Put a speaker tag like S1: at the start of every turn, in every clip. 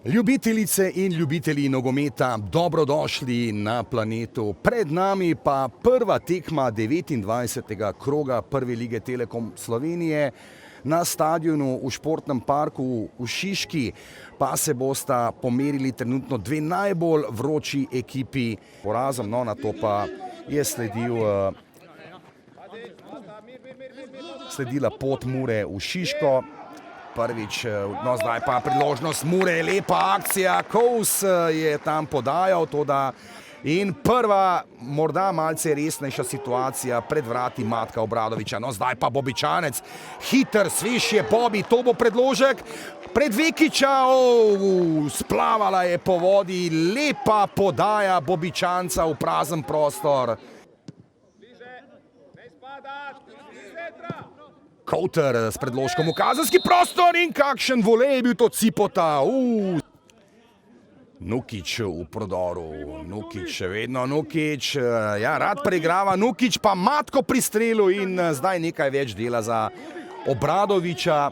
S1: Ljubitelice in ljubitelji nogometa, dobrodošli na Planetu. Pred nami pa prva tekma 29. kroga Prve lige Telekom Slovenije. Na stadionu v športnem parku v Šiški pa se bosta pomerili trenutno dve najbolj vroči ekipi. Porazom, na to pa je sledila pot Mure v Šiško. Prvič, zdaj pa priložnost Mure, lepa akcija, Kous je tam podajal in prva, morda malce resnejša situacija pred vrati Matka Obradoviča. Zdaj pa Bobičanec, hiter, svež je Bobi, to bo predložek pred Vekiča, splavala je po vodi, lepa podaja Bobičanca v prazen prostor. Kouter s predložkom v kazenski prostor in kakšen volej je bil to Cipota. Nukić v prodoru, Nukić, še vedno Nukić, rad preigrava Nukić, pa Matko pri strelu in zdaj nekaj več dela za Obradoviča.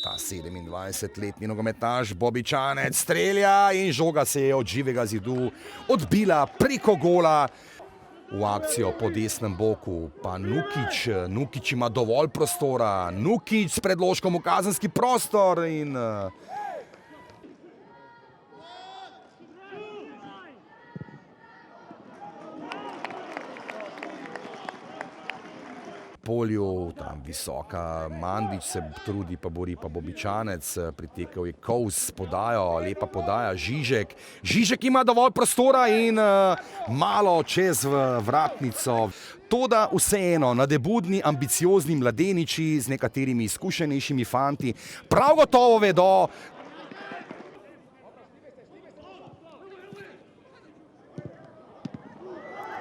S1: Ta 27-letni nogometaš Bobičanec strelja in žoga se je od živega zidu odbila preko gola. V akcijo po desnem boku pa Nukić ima dovolj prostora, Nukić s predložkom v kazenski prostor in polju, tam visoka, Mandić se trudi, pa bori pa Bobičanec, pritekel je Kous, podajo, lepa podaja, Žižek ima dovolj prostora in malo čez vratnico. Toda vseeno, nadebudni, ambiciozni mladeniči z nekaterimi izkušenejšimi fanti prav gotovo vedo,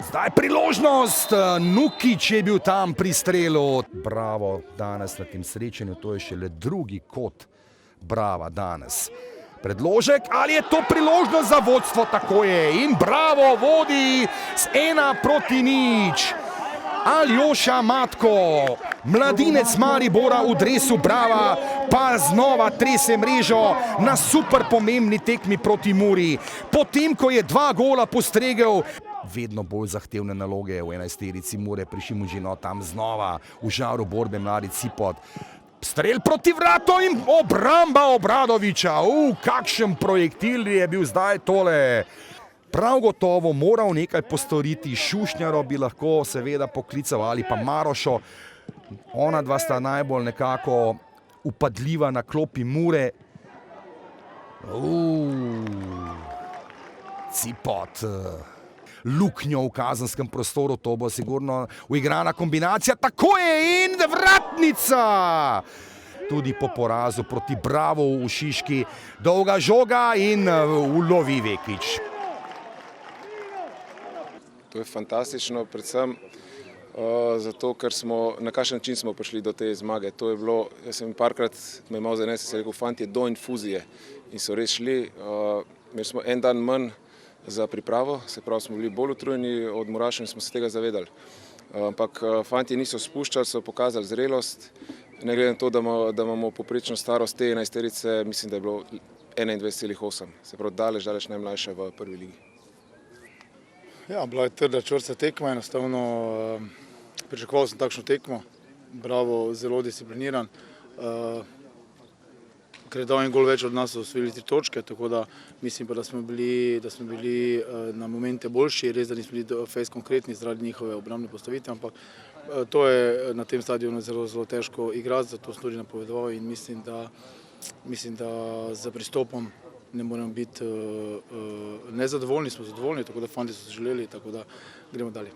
S1: zdaj priložnost, Nukić je bil tam pri strelu. Bravo danes na tem srečanju, to je šele drugi kot Brava danes. Predložek, ali je to priložnost za vodstvo? Tako je in Bravo vodi s 1-0. Aljoša Matko, mladinec Maribora v dresu Brava, pa znova trese mrežo na super pomembni tekmi proti Muri. Potem, ko je 2 gola postregel, vedno bolj zahtevne naloge v 11-terici Mure pri Šimundžinu, tam znova v žaru borbe mladi Cipot. Strel proti vratu in obramba Obradoviča. Kakšen projektil je bil zdaj tole. Prav gotovo moral nekaj postoriti, Šušnjaro bi lahko seveda poklical ali pa Marošo. Ona dva sta najbolj nekako upadljiva na klopi Mure. Cipot, luknjo v kazenskem prostoru, to bo sigurno uigrana kombinacija, tako je in vratnica! Tudi po porazu proti Bravo v Šiški, dolga žoga in ulovi Vekič.
S2: To je fantastično, predvsem zato, ker na kakšen način smo prišli do te zmage. To je bilo, jaz sem parkrat me malo zanesel, sem rekel, fanti, do infuzije in so res šli. Imeli smo en dan manj za pripravo, se pravi, smo bili bolj utrujeni od Muraša in smo se tega zavedali. Ampak fanti niso spuščali, so pokazali zrelost. Ne glede na to, da imamo poprečno starost te 11-terice, mislim, da je bilo 21,8. Se pravi, daleč najmlajša v prvi ligi.
S3: Ja, bila je trda, čvrsta tekma, enostavno pričakoval sem takšno tekmo. Bravo, zelo discipliniran. Ker je dal en gol več od nas, so osvojili 3 točke, tako da mislim pa, da smo bili na momente boljši. Res, da nismo bili fejst konkretni zaradi njihove obrambne postavitve, ampak to je na tem stadionu zelo težko igrati, zato sem tudi napovedoval in mislim, da za pristopom ne moramo biti nezadovoljni, smo zadovoljni, tako da fanti so se želeli, tako da gremo dalje.